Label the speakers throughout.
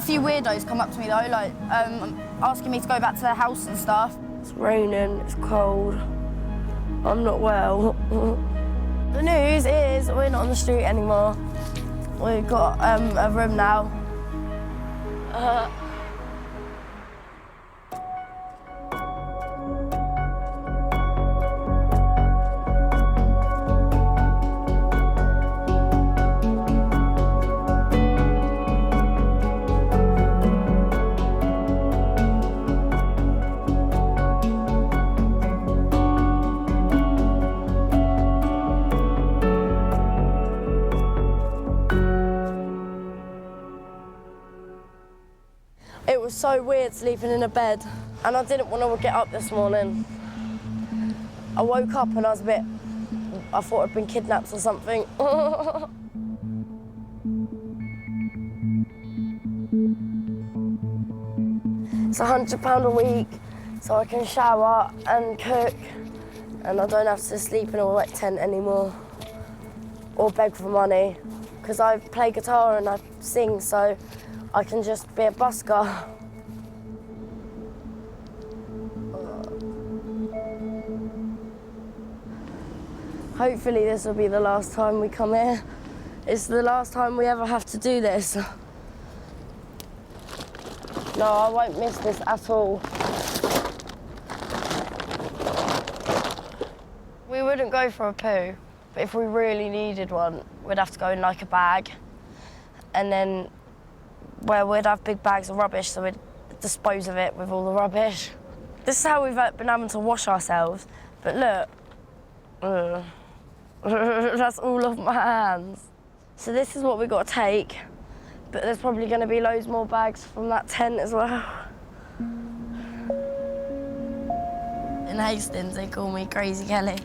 Speaker 1: few weirdos come up to me though, like asking me to go back to their house and stuff.
Speaker 2: It's raining, it's cold. I'm not well. The news is we're not on the street anymore. We've got a room now. It was so weird sleeping in a bed, and I didn't want to get up this morning. I woke up and I thought I'd been kidnapped or something. It's £100 a week, so I can shower and cook, and I don't have to sleep in a wet tent anymore, or beg for money, because I play guitar and I sing, so I can just be a busker. Hopefully this will be the last time we come here. It's the last time we ever have to do this. No, I won't miss this at all. We wouldn't go for a poo, but if we really needed one, we'd have to go in like a bag, and then we'd have big bags of rubbish, so we'd dispose of it with all the rubbish. This is how we've been having to wash ourselves, but look. That's all of my hands. So this is what we've got to take, but there's probably going to be loads more bags from that tent as well. In Hastings, they call me Crazy Kelly.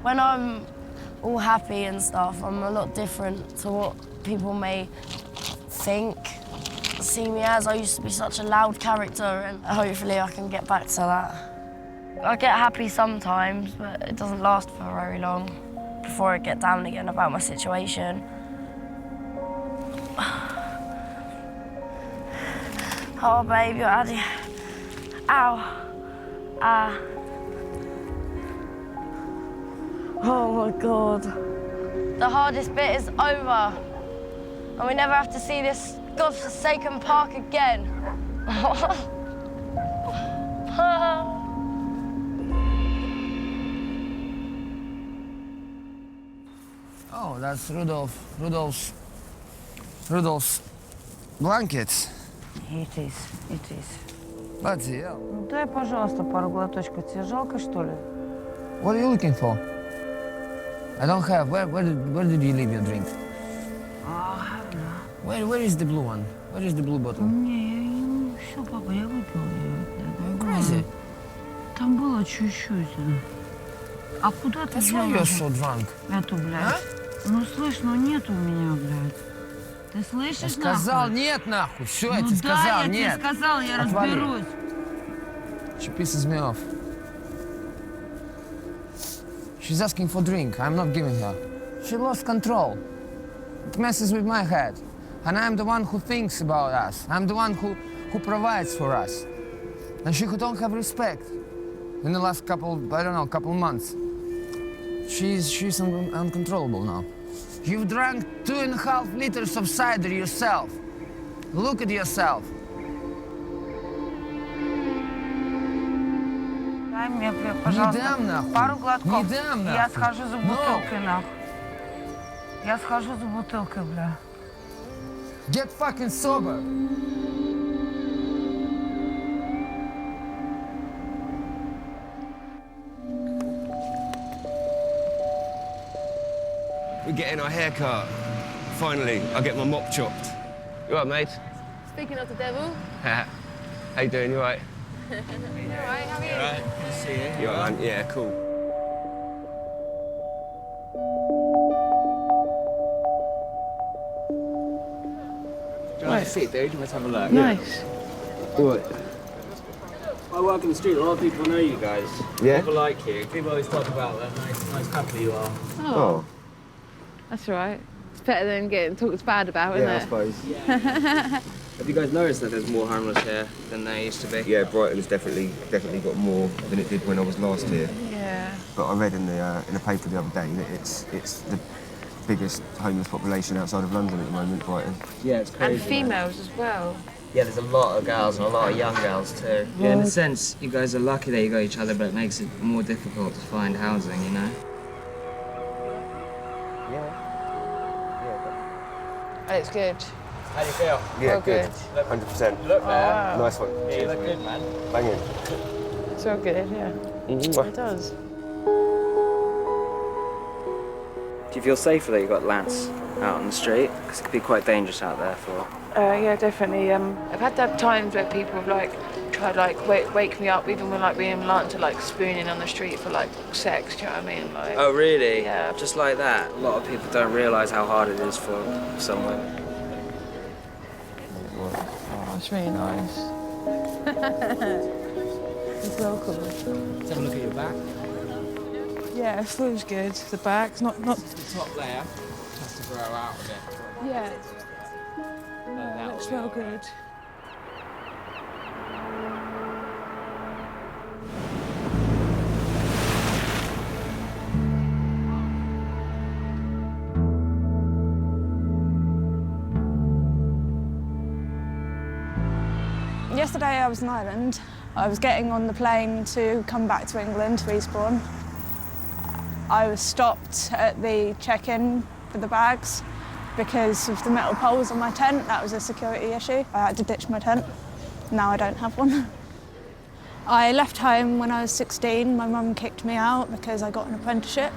Speaker 2: When I'm all happy and stuff, I'm a lot different to what people may think. See me as. I used to be such a loud character, and hopefully I can get back to that. I get happy sometimes, but it doesn't last for very long before I get down again about my situation. Oh, babe, you're out here. Ow. Oh, my God. The hardest bit is over, and we never have to see this godforsaken park again.
Speaker 3: Oh, that's Rudolph's blankets.
Speaker 4: It is.
Speaker 3: Bloody hell.
Speaker 4: Ну дай, пожалуйста, пару глоточков. Тебе жалко, что ли?
Speaker 3: What are you looking for? I don't have. Where did you leave your drink? Where is the blue one? Where is the blue bottle?
Speaker 4: Не, все, папа, я выпил ее.
Speaker 3: You're crazy.
Speaker 4: Там было чуть-чуть. А куда ты
Speaker 3: That's why
Speaker 4: взял
Speaker 3: you're so drunk.
Speaker 4: эту, блядь?
Speaker 3: А?
Speaker 4: Ну, слышь, ну нет у меня, блядь. Ты слышишь,
Speaker 3: Я сказал
Speaker 4: нахуй?
Speaker 3: нет, нахуй. Все, я
Speaker 4: Ну
Speaker 3: тебе
Speaker 4: да,
Speaker 3: сказал
Speaker 4: я
Speaker 3: нет.
Speaker 4: тебе сказал, я
Speaker 3: Отвали.
Speaker 4: разберусь.
Speaker 3: She pisses me off. She's asking for drink. I'm not giving her. She lost control. It messes with my head. And I'm the one who thinks about us. I'm the one who provides for us. And she don't have respect. In the last couple months. She's uncontrollable now. You've drunk 2.5 liters of cider yourself. Look at yourself.
Speaker 4: Дай мне, блядь, пожалуйста,
Speaker 3: Не дам, нахуй.
Speaker 4: пару глотков.
Speaker 3: Не дам,
Speaker 4: Я
Speaker 3: нахуй.
Speaker 4: схожу за бутылкой, нахуй. Я схожу за бутылкой, бля.
Speaker 3: Get fucking sober.
Speaker 5: We're getting our hair cut. Finally, I'll get my mop chopped. You all right, mate?
Speaker 6: Speaking of the devil.
Speaker 5: How you doing? You all right?
Speaker 6: You all right? How are you?
Speaker 5: All right. Good to see you. You all right, man? Yeah, cool.
Speaker 7: Do you want to sit, dude? Let's have a look.
Speaker 4: Nice.
Speaker 7: What? I work in the street. A lot of people know you guys.
Speaker 5: Yeah?
Speaker 7: People like you. People always talk about that nice couple you are.
Speaker 6: Oh. That's all right. It's better than getting talked bad about, isn't
Speaker 8: Yeah, I
Speaker 6: it?
Speaker 8: suppose.
Speaker 7: Have you guys noticed that there's more homeless here than there used to be?
Speaker 8: Yeah, Brighton's definitely got more than it did when I was last here.
Speaker 6: Yeah.
Speaker 8: But I read in the paper the other day that it's the biggest homeless population outside of London at the moment, Brighton.
Speaker 7: Yeah, it's crazy.
Speaker 6: And females as well.
Speaker 7: Yeah, there's a lot of girls and a lot of young girls too. Yeah, in a sense, you guys are lucky that you got each other, but it makes it more difficult to find housing, you know?
Speaker 6: And it's good.
Speaker 7: How do you feel?
Speaker 8: Yeah,
Speaker 6: Oh, good.
Speaker 8: 100%.
Speaker 7: Look, man.
Speaker 8: Nice one.
Speaker 7: Yeah, you look good, man.
Speaker 8: Banging.
Speaker 6: It's all good, yeah. It does.
Speaker 7: Do you feel safer that you've got Lance out on the street? Because it could be quite dangerous out there for...
Speaker 6: Yeah, definitely. I've had that times where people have like tried like wake me up, even when like me and Lance are like spooning on the street for like sex. Do you know what I mean? Like.
Speaker 7: Oh, really?
Speaker 6: Yeah.
Speaker 7: Just like that? A lot of people don't realise how hard it is for some women.
Speaker 6: Oh, it's really nice. It's well cool.
Speaker 7: Let's have a look at your back.
Speaker 6: Yeah, it feels good. The back, not.
Speaker 7: The top layer has to grow out a bit.
Speaker 6: Yeah.
Speaker 7: That
Speaker 6: Looks well good.
Speaker 9: Yesterday I was in Ireland. I was getting on the plane to come back to England to respawn. I was stopped at the check-in for the bags because of the metal poles on my tent. That was a security issue. I had to ditch my tent. Now I don't have one. I left home when I was 16. My mum kicked me out because I got an apprenticeship,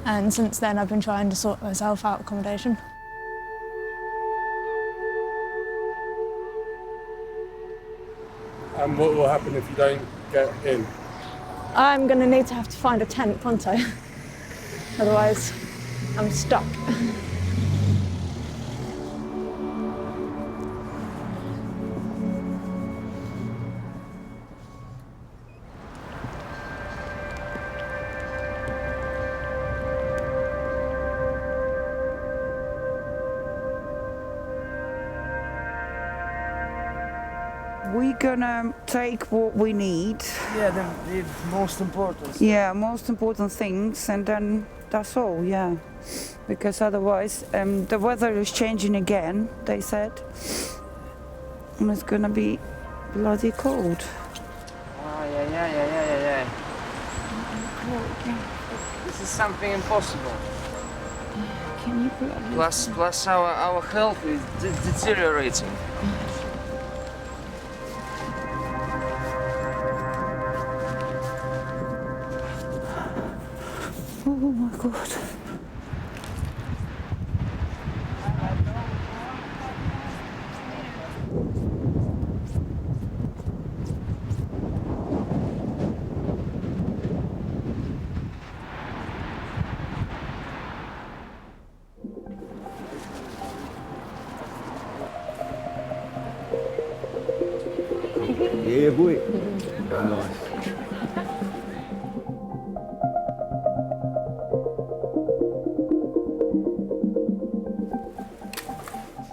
Speaker 9: and since then I've been trying to sort myself out accommodation.
Speaker 10: And what will happen if you don't get in?
Speaker 9: I'm going to need to have to find a tent pronto. Otherwise, I'm stuck.
Speaker 11: We're gonna take what we need.
Speaker 7: Yeah, the most important.
Speaker 11: Yeah, most important things, and then that's all, yeah. Because otherwise, the weather is changing again, they said. And it's gonna be bloody cold.
Speaker 7: Oh, yeah. This is something impossible.
Speaker 11: Can you
Speaker 7: Plus our health is deteriorating.
Speaker 11: Oh my God.
Speaker 8: Yeah, boy. Nice.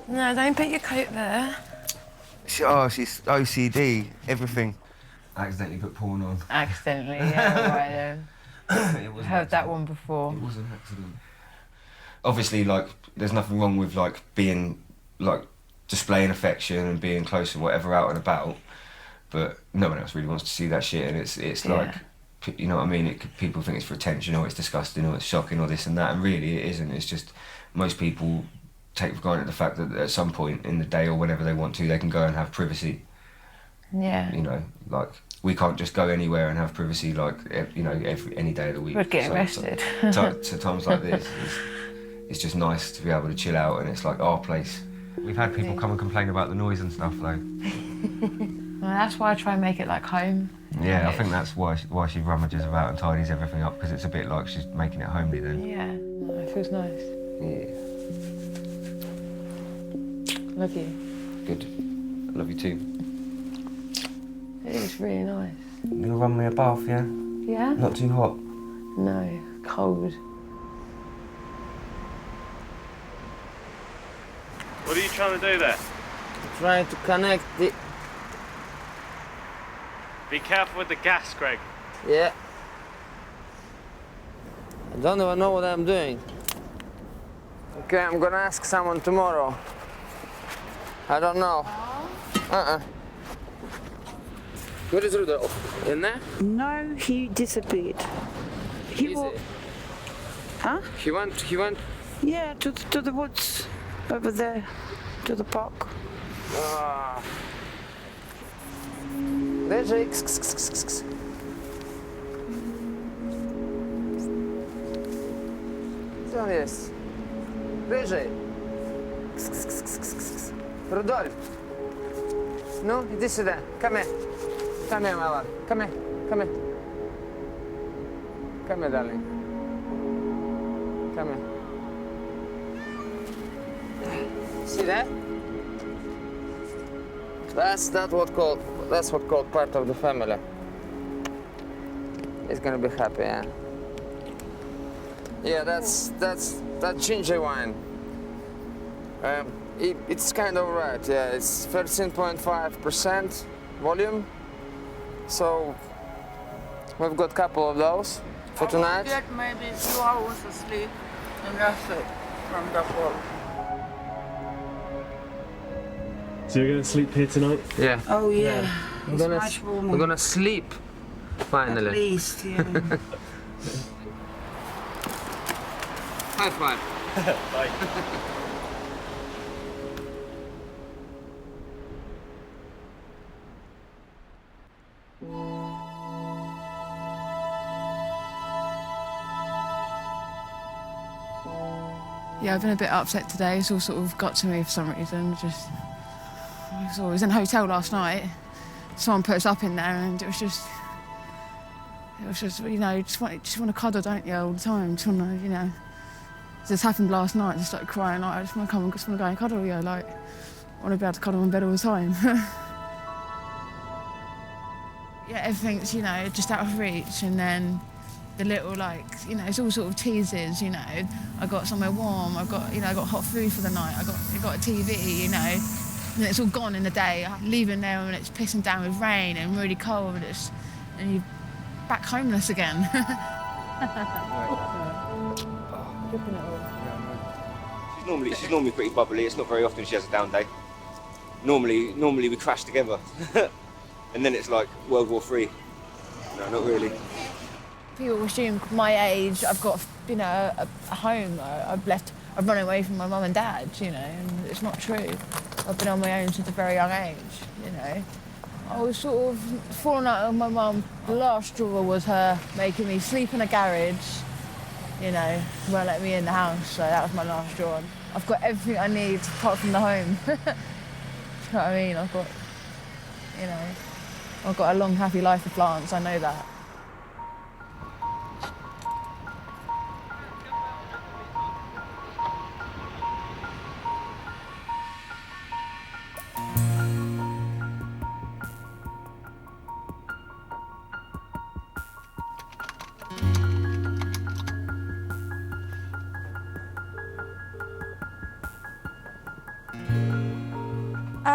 Speaker 6: No, don't put your coat there.
Speaker 8: She's OCD, everything. I accidentally put porn on.
Speaker 4: Accidentally, yeah, right then.
Speaker 8: It was
Speaker 4: Heard that one before.
Speaker 8: It was an accident. Obviously, like, there's nothing wrong with, like, being, like, displaying affection and being close or whatever out and about, but no one else really wants to see that shit, and it's like, you know what I mean? People think it's for attention, or it's disgusting, or it's shocking, or this and that, and really it isn't. It's just most people take for granted the fact that at some point in the day or whenever they want to, they can go and have privacy.
Speaker 4: Yeah.
Speaker 8: You know, like, we can't just go anywhere and have privacy, like, you know, any day of the week.
Speaker 4: We'd get arrested.
Speaker 8: So times like this, it's just nice to be able to chill out, and it's like our place. We've had people come and complain about the noise and stuff, though.
Speaker 4: Well, that's why I try and make it like home.
Speaker 8: Yeah, I think that's why she rummages about and tidies everything up, because it's a bit like she's making it homely then.
Speaker 4: Yeah, no, it feels nice.
Speaker 8: Yeah.
Speaker 4: Love you.
Speaker 8: Good. I love you too.
Speaker 4: It is really nice.
Speaker 8: You gonna run me a bath, yeah?
Speaker 4: Yeah?
Speaker 8: Not too hot?
Speaker 4: No, cold.
Speaker 12: trying to do there?
Speaker 3: I'm trying to connect the...
Speaker 12: Be careful with the gas, Greg.
Speaker 3: Yeah. I don't even know what I'm doing. Okay, I'm gonna ask someone tomorrow. I don't know. Where is Rudolph? In there?
Speaker 11: No, he disappeared. He wa- Huh?
Speaker 3: He went...
Speaker 11: Yeah, to the woods over there, to the park.
Speaker 3: Leży. Gdzie on jest? Wyżej. Rudolf. No, idę сюда. Come here. Come here, my love. Come here. Come here. Come here, darling. Come here. See that? That's what called part of the family. He's gonna be happy, yeah. Yeah, that's that ginger wine. It's kind of right, yeah. It's 13.5% volume. So we've got a couple of those for tonight.
Speaker 4: Get maybe a few hours of sleep, and that's it from the fall.
Speaker 12: So you're going to sleep here tonight?
Speaker 3: Yeah.
Speaker 11: Oh yeah.
Speaker 3: We're
Speaker 11: It's much warmer.
Speaker 3: gonna sleep finally.
Speaker 11: At least, yeah.
Speaker 3: High five.
Speaker 12: Bye.
Speaker 13: Yeah, I've been a bit upset today. It's all sort of got to me for some reason. I was in a hotel last night. Someone put us up in there, and it was just you know, just want to cuddle, don't you, all the time? Just want to, you know. This happened last night. I just started crying. Like, I just want to go and cuddle you. Like, I want to be able to cuddle in bed all the time. Yeah, everything's, you know, just out of reach, and then the little, like, you know, it's all sort of teases, you know. I got somewhere warm, I got hot food for the night, I got a TV, you know, and it's all gone in the day. I'm leaving there and it's pissing down with rain and really cold, and you're back homeless again.
Speaker 8: She's normally pretty bubbly. It's not very often she has a down day. Normally we crash together, and then it's like World War III. No, not really.
Speaker 1: People assume my age, I've got, you know, a home. I've run away from my mum and dad, you know, and it's not true. I've been on my own since a very young age, you know. I was sort of falling out with my mum. The last straw was her making me sleep in a garage, you know, won't let me in the house, so that was my last straw. I've got everything I need apart from the home. You know what I mean? I've got a long, happy life with plants, I know that.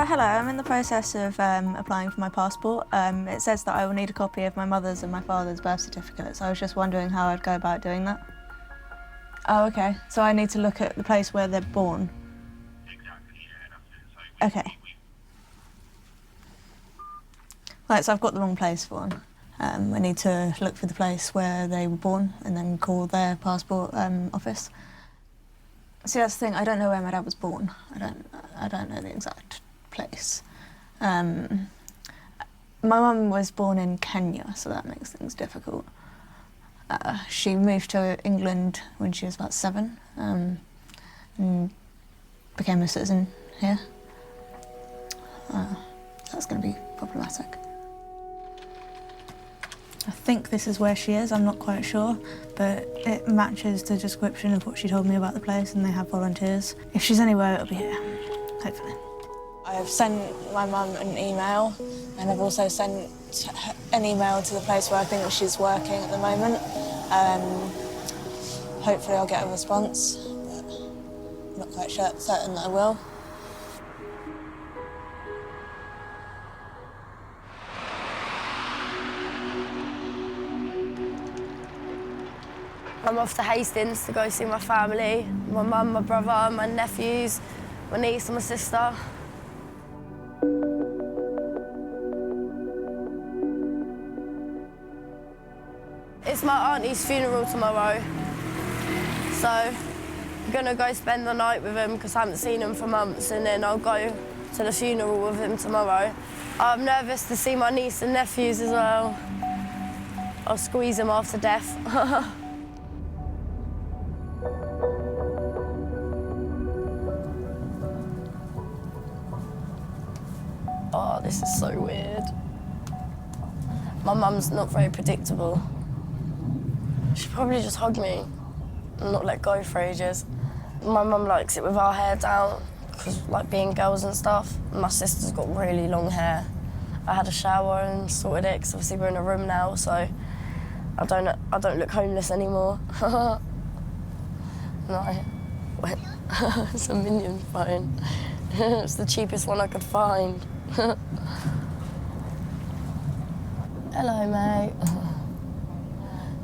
Speaker 14: Hello, I'm in the process of applying for my passport. It says that I will need a copy of my mother's and my father's birth certificates. I was just wondering how I'd go about doing that. Oh, okay. So I need to look at the place where they're born. Okay. Right, so I've got the wrong place for one. I need to look for the place where they were born and then call their passport office. See, that's the thing. I don't know where my dad was born. I don't know the exact place. My mum was born in Kenya, so that makes things difficult. She moved to England when she was about 7 and became a citizen here. That's going to be problematic. I think this is where she is, I'm not quite sure, but it matches the description of what she told me about the place, and they have volunteers. If she's anywhere, it'll be here, hopefully. I have sent my mum an email, and I've also sent an email to the place where I think she's working at the moment. Hopefully I'll get a response, but I'm not quite certain that I will.
Speaker 2: I'm off to Hastings to go see my family, my mum, my brother, my nephews, my niece and my sister. It's my auntie's funeral tomorrow, so I'm gonna go spend the night with him because I haven't seen him for months, and then I'll go to the funeral with him tomorrow. I'm nervous to see my niece and nephews as well. I'll squeeze them after death. Oh, this is so weird. My mum's not very predictable. She'd probably just hug me and not let go for ages. My mum likes it with our hair down, because like being girls and stuff. My sister's got really long hair. I had a shower and sorted it, because obviously we're in a room now, so I don't look homeless anymore. No, wait. It's a Minion phone. It's the cheapest one I could find. Hello, mate.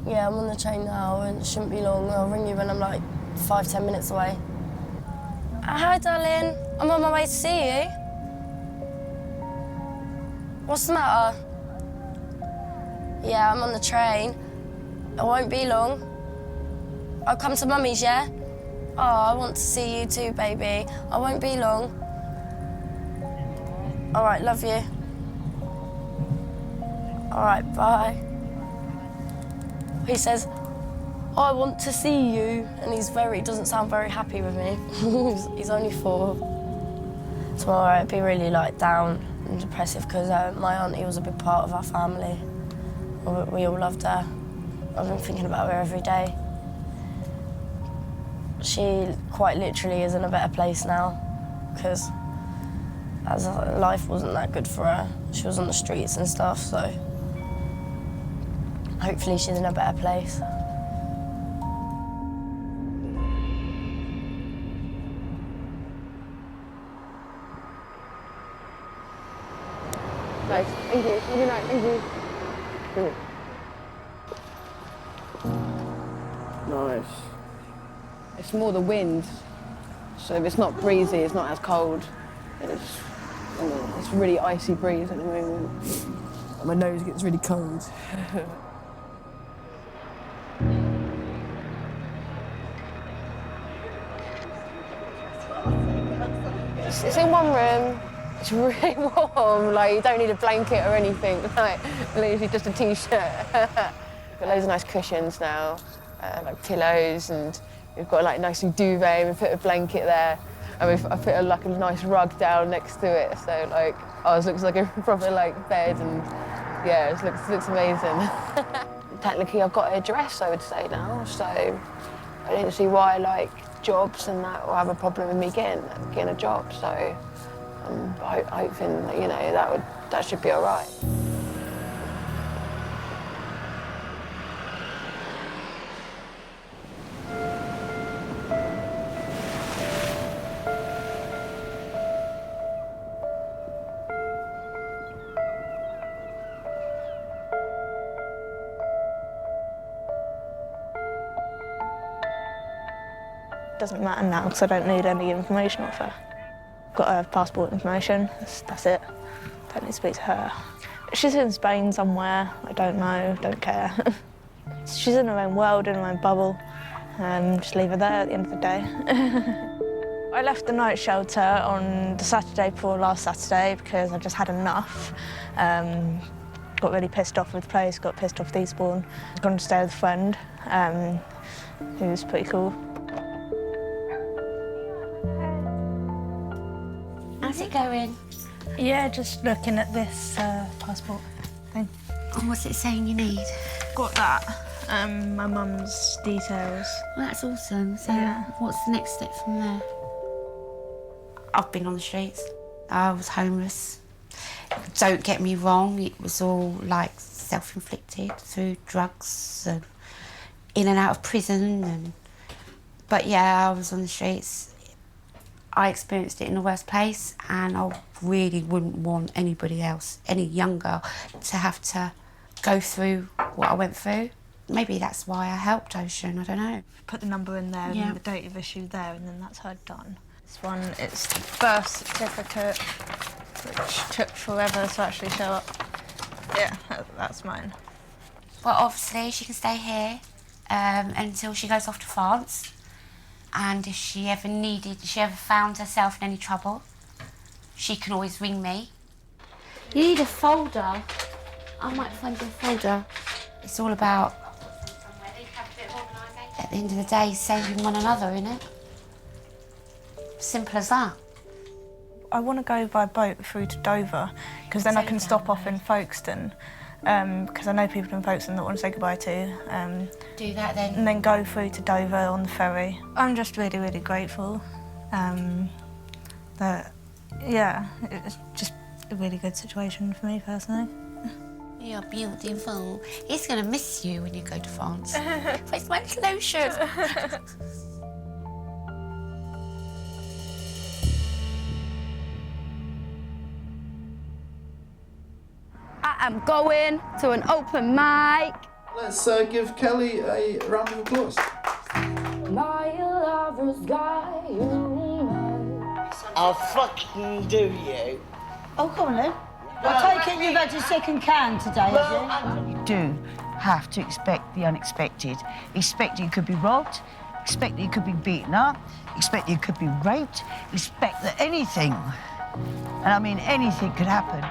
Speaker 2: Yeah, I'm on the train now and it shouldn't be long. I'll ring you when I'm like 5-10 minutes away. Hi, darling. I'm on my way to see you. What's the matter? Yeah, I'm on the train. I won't be long. I'll come to Mummy's, yeah? Oh, I want to see you too, baby. I won't be long. All right, love you. All right, bye. He says, I want to see you, and doesn't sound very happy with me. He's only 4. Tomorrow I'd be really like down and depressive because my auntie was a big part of our family. We all loved her. I've been thinking about her every day. She quite literally is in a better place now because life wasn't that good for her. She was on the streets and stuff, so hopefully she's in a better place.
Speaker 6: Nice, thank you. Good night, thank you.
Speaker 1: Nice. It's more the wind, so if it's not breezy, it's not as cold. It's really icy breeze at the moment. My nose gets really cold. It's in one room. It's really warm. Like you don't need a blanket or anything. Like literally just a t-shirt. Got loads of nice cushions now, like pillows, and we've got like nice duvet. We put a blanket there, and I put like a nice rug down next to it. So like, it looks like a proper like bed, and yeah, it looks amazing. Technically, I've got a dress, I would say now. So I don't see why like jobs and that will have a problem with me getting a job. So I'm hoping that that should be all right.
Speaker 14: Doesn't matter now because I don't need any information off her. Got her passport information, that's it. Don't need to speak to her. She's in Spain somewhere, I don't know, don't care. She's in her own world, in her own bubble. Just leave her there at the end of the day. I left the night shelter on the Saturday before last Saturday because I just had enough. Got really pissed off with the place, got pissed off with Eastbourne. Gone to stay with a friend who's pretty cool.
Speaker 15: How's it going?
Speaker 14: Yeah, just looking at this passport thing.
Speaker 15: Oh, what's it saying you need?
Speaker 14: Got that. My mum's details.
Speaker 15: Well, that's awesome. So
Speaker 14: Yeah.
Speaker 15: what's the next step from there? I've been on the streets. I was homeless. Don't get me wrong, it was all like self-inflicted through drugs and in and out of prison. But yeah, I was on the streets. I experienced it in the worst place, and I really wouldn't want anybody else, any young girl, to have to go through what I went through. maybe that's why I helped Ocean, I don't know.
Speaker 14: Put the number in there
Speaker 15: Yeah.
Speaker 14: and the date of issue there, and then that's her done. This one, it's the birth certificate, which took forever to actually show up. Yeah, that's mine.
Speaker 15: Well, obviously, she can stay here until she goes off to France. And if she ever found herself in any trouble, she can always ring me. You need a folder. I might find you a folder. It's all about, at the end of the day, saving one another, innit? Simple as that.
Speaker 14: I want to go by boat through to Dover, because then I can stop off in Folkestone, because I know people in Folkestone that want to say goodbye to.
Speaker 15: Do that then.
Speaker 14: And then go through to Dover on the ferry. I'm just really, really grateful that, yeah, it's just a really good situation for me personally.
Speaker 15: You're beautiful. He's going to miss you when you go to France. Where's my lotion?
Speaker 2: I am going to an open mic.
Speaker 16: Let's give Kelly a round of applause.
Speaker 2: My lover's got
Speaker 17: I'll fucking do you.
Speaker 18: Oh, come on then. I take it you've had your second can today, have you?
Speaker 19: You do have to expect the unexpected. Expect you could be robbed, expect that you could be beaten up, expect you could be raped, expect that anything, and I mean anything, could happen.